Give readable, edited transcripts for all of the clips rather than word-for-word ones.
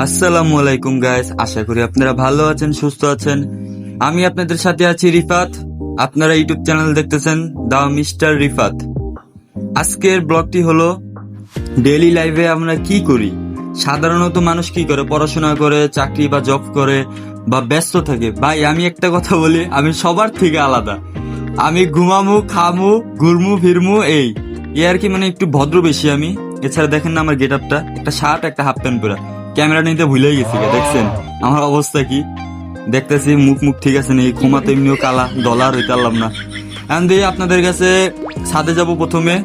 আসসালামু আলাইকুম গাইস, আশা করি আপনারা ভালো আছেন, সুস্থ আছেন। আমি আপনাদের সাথে আছি রিফাত। আপনারা ইউটিউব চ্যানেল দেখতেছেন দা মিস্টার রিফাত। আজকের ব্লগটি হলো ডেইলি লাইফে আমরা কি করি। সাধারণত মানুষ কি করে, পড়াশোনা করে, চাকরি বা জব করে বা ব্যস্ত থাকে। ভাই আমি একটা কথা বলি, আমি সবার থেকে আলাদা। আমি ঘুমামু, খামু, ঘুরমু ফিরমু, এই আর কি, মানে একটু ভদ্র বেশি আমি। এছাড়া দেখেন না আমার গেট আপটা, একটা শার্ট একটা হাফ প্যান্ট পরা। ক্যামেরা নিতে ভুলেই গেছি, দেখছেন আমার অবস্থা কি। দেখতেছি মুখ ঠিক আছে নাকি, ঘুমা তো এমনিও কালা, ডলার হইতে পারলাম না। এখন দিয়ে আপনাদের কাছে ছাদে যাব, প্রথমে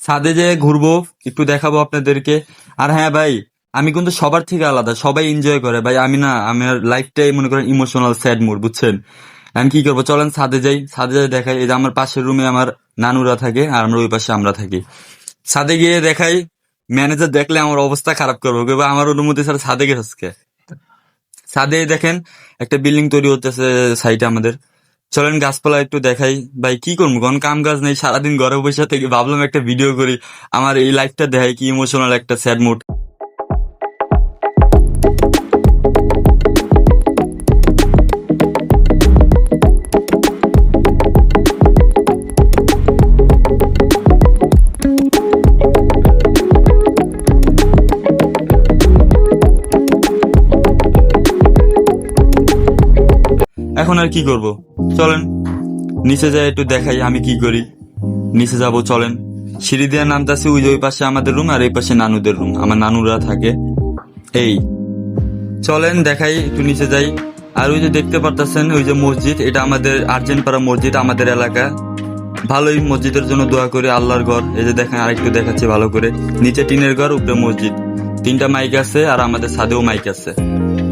ছাদে যে ঘুরবো, একটু দেখাবো আপনাদেরকে। আর হ্যাঁ ভাই, আমি কিন্তু সবার থেকে আলাদা, সবাই এনজয় করে ভাই, আমি না, আমার লাইফটাই মনে করেন ইমোশনাল স্যাড মুড, বুঝছেন। আমি কি করবো, চলেন ছাদে যাই। ছাদে যাই দেখাই, এই যে আমার পাশের রুমে আমার নানুরা থাকে আর আমরা ওই পাশে আমরা থাকি। ছাদে গিয়ে দেখাই, ম্যানেজার দেখলে আমার অবস্থা খারাপ করবো, আমার অনুমতি ছাড়া ছাদে গেছে আজকে। ছাদে দেখেন একটা বিল্ডিং তৈরি হতেছে সাইডে আমাদের। চলেন গাছপালা একটু দেখাই। ভাই কি করবো, কোন কাম কাজ নেই, সারাদিন ঘরে বসে থেকে ভাবলাম একটা ভিডিও করি, আমার এই লাইফটা দেখাই, কি ইমোশনাল একটা স্যাড মুড। এখন আর কি করব, চলেন নিচে যাই একটু দেখাই আমি কি করি। নিচে যাব, চলেন। সিঁড়ি দিয়ে নামতেছি, ওই পাশে আমাদের রুম আর এই পাশে নানুদের রুম, আমার নানুরা থাকে। এই চলেন দেখাই, একটু নিচে যাই। আর ওই যে দেখতে পারতেছেন ওই যে মসজিদ, এটা আমাদের আর্জেন্টপাড়া মসজিদ, আমাদের এলাকা। ভালোই, মসজিদের জন্য দোয়া করি, আল্লাহর ঘর। এই যে দেখেন, আরেকটু দেখাচ্ছি ভালো করে। নিচে টিনের ঘর, উপরে মসজিদ, 3টা মাইক আছে, আর আমাদের ছাদেও মাইক আছে।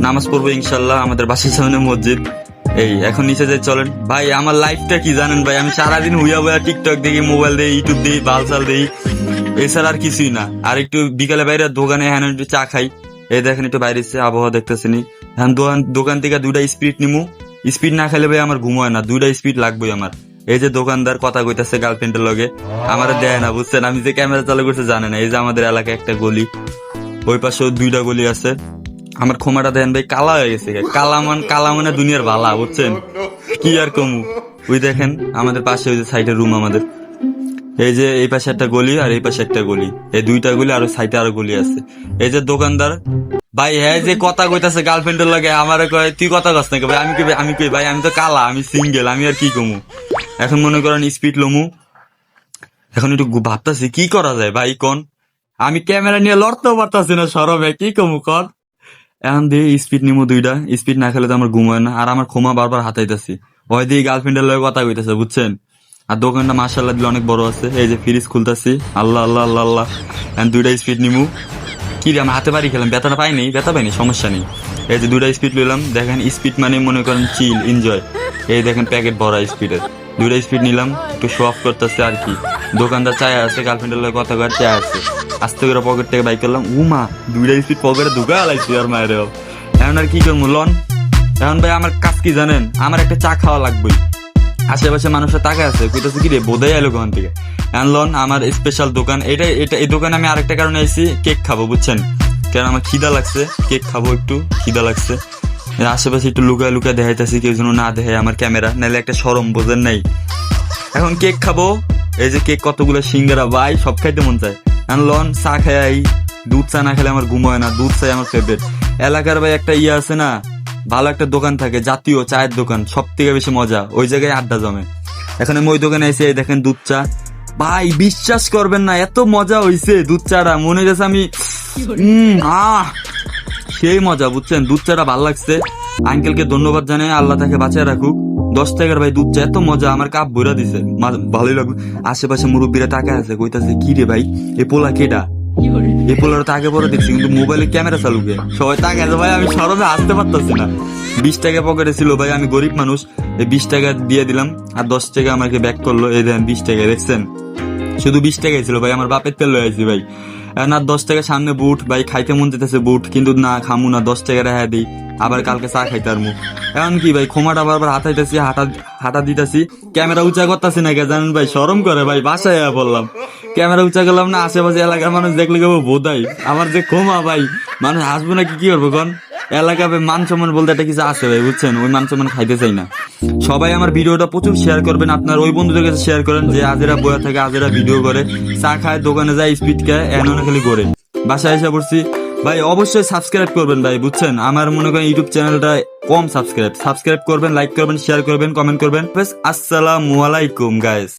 নামাজ পড়বো ইনশাল্লাহ, আমাদের বাসার সামনে মসজিদ। এই এখন নিচে যাই, চলেন। ভাই আমার লাইফটা কি জানেন ভাই, আমি সারাদিন হুইয়া হুইয়া টিকটক দেখি, মোবাইল দেখি, ইউটিউব দেখি, বালসাল দেখি, এছাড়া আর কিছুই না। আর একটু বিকালে বাইরে দোকানে হ্যাঁ একটু চা খাই। এই দেখেন একটু বাইরে আবহাওয়া দেখতেছি নি। এখন দোকান থেকে 2টা স্পিড নিমু। স্পিড না খেলে ভাই আমার ঘুম হয় না, 2টা স্পিড লাগবেই আমার। এই যে দোকানদার কথা কইতাছে গার্লফ্রেন্ডের লগে, আমার দেয় না, বুঝছেন। আমি যে ক্যামেরা চালু করতে জানে না। এই যে আমাদের এলাকায় একটা গলি, ওই পাশেও 2টা গলি আছে। আমার ক্ষমাটা দেন ভাই, কালা হয়ে গেছে। কালা মানে দুনিয়ার বালা, বুঝছেন কি আর কমু। ওই দেখেন আমাদের পাশে ওই যে সাইডের রুম আমাদের। এই যে এই পাশে একটা গলি আর এই পাশে একটা গলি, এই 2টা গলি আর সাইডে আরো গলি আছে। এই যে দোকানদার ভাই, হ্যাঁ যে কথা কইতাছে গার্লফ্রেন্ডের লাগে, আমারে কয় তুই কথা কস নাকি ভাই। আমি কই ভাই, আমি তো কালা, আমি সিঙ্গেল, আমি আর কি কমু। এখন মনে করেন স্পিড লমু। এখন একটু ভাবতাছি কি করা যায় ভাই, কোন আমি ক্যামেরা নিয়ে লড়তেও পারতাছি না সরমে, কি কমু কর। এখন দিয়ে স্পিড নিমু 2টা, স্পিড না খেলে তো আমার ঘুম হয় না। আর আমার ক্ষমা বারবার হাতাইতেছি, ওই দিয়ে গার্লফ্রেন্ডের লগে কথা কইতেছে, বুঝছেন। আর দোকানটা মাশাআল্লাহ দিলে অনেক বড় আছে। এই যে ফ্রিজ খুলতাছি, আল্লাহ আল্লাহ আল্লাহ আল্লাহ। এখন 2টা স্পিড নিমু। কি রে, আমি হাতে বাড়ি খেলাম, ব্যথা পাইনি, সমস্যা নেই। এই যে 2টা স্পিড লইলাম। দেখেন স্পিড মানে মনে করেন চিল, এনজয়। এই দেখেন প্যাকেট ভরা স্পিডের। 2টা স্পিড নিলাম, একটু শো অফ করতেছে আর কি। দোকানদার চায় আছে, গার্লফ্রেন্ডের লগে কথা কয়ার চায় আছে। আস্তে করে পকেট থেকে বাইক করলাম, উমা 2টা স্পিড পকেটে ঢুকা আলাইছি আর মায়েরও। এখন আর কি করবো লন। এখন ভাই আমার কাজ কি জানেন, আমার একটা চা খাওয়া লাগবেই। আশেপাশে মানুষের তাকে আছে, কইতাছে কি রে বোধাই আলো ওখান থেকে। আনলন আমার স্পেশাল দোকান, এই দোকানে আমি আরেকটা কারণে এসেছি, কেক খাবো, বুঝছেন। কারণ আমার খিদা লাগছে, কেক খাবো, একটু খিদা লাগছে। আশেপাশে একটু লুকায় লুকায় দেখাইতেছি, কেউ যেন না দেখে আমার ক্যামেরা, নাহলে একটা শরম, বোঝেন নাই। এখন কেক খাবো। এই যে কেক, কতগুলো সিঙ্গারা ভাই, সব খাইতে মন চায়। আনলন চা খাই, দুধ চা না খেলে আমার ঘুম হয় না, দুধ চাই আমার ফেভারিট। এলাকার ভাই একটা আছে না, ভালো একটা দোকান থাকে, জাতীয় চায়ের দোকান, সব থেকে বেশি মজা, ওই জায়গায় আড্ডা জমে। এখন আমি ওই দোকানে এসে দেখেন দুধ চা, ভাই বিশ্বাস করবেন না এত মজা হইছে দুধ চাটা, মনে হয়েছে আমি সেই মজা, বুঝছেন। দুধ চাটা ভালো লাগছে। আঙ্কেলকে ধন্যবাদ জানাই, আল্লাহ তাকে বাঁচায় রাখুক। 10 টাকার ভাই দুধ চা, এত মজা, আমার কাপ ভরা দিছে, ভালোই লাগলো। আশেপাশে মুরব্বীরা তাকায় আছে, কইতাছে কি রে ভাই এ পোলা কেডা। এই পোলার তো আগে পরে দেখছি, কিন্তু মোবাইলে ক্যামেরা চালুকে সবাই তাকায় ভাই, আমি সরবে আসতে পারতাছি না। 20 টাকা পকেটে ছিল ভাই, আমি গরিব মানুষ, এই 20 টাকা দিয়ে দিলাম। আর 10 টাকা আমাকে ব্যাক করলো, এই দেন 20 টাকা, দেখছেন শুধু 20 টাকাই ছিল ভাই, আমার বাপের তেল লয়ে আছি ভাই। এখন আর 10 টাকা সামনে বুট ভাই, খাইতে মন যেতেছে বুট, কিন্তু না খামু না, 10 টাকা রেখা দিই, আবার কালকে চা খাইতে আর মুখ। এখন কি ভাই, ক্ষমাটা বারবার হাতাইতেছি, হাঁটা দিতেছি, ক্যামেরা উঁচা করতেছি না কে জানেন ভাই, শরম করে ভাই, বাসায় বললাম ক্যামেরা উঁচা করলাম না, আশেপাশে এলাকার মানুষ দেখলে কেবো বোধাই আমার যে ক্ষমা ভাই, মানুষ হাসবো নাকি কি করবো কন, এলাকা ভাই মান সম্মান বলতে একটা কিছু আছে ভাই, বুঝছেন, ওই মান সম্মান খাইতে চাই না। সবাই আমার ভিডিওটা প্রচুর শেয়ার করবেন, আপনার ওই বন্ধুদের কাছে শেয়ার করেন যে আজেরা বয়া থাকে, আজেরা ভিডিও করে, চা খায়, দোকানে যায়, স্পিড খায়, এমন খালি করে। বাসায় এসে পড়ছি ভাই, অবশ্যই সাবস্ক্রাইব করবেন ভাই, বুঝছেন, আমার মনে করেন ইউটিউব চ্যানেলটা কম সাবস্ক্রাইব করবেন, লাইক করবেন, শেয়ার করবেন, কমেন্ট করবেন। আসসালামু আলাইকুম গাইস।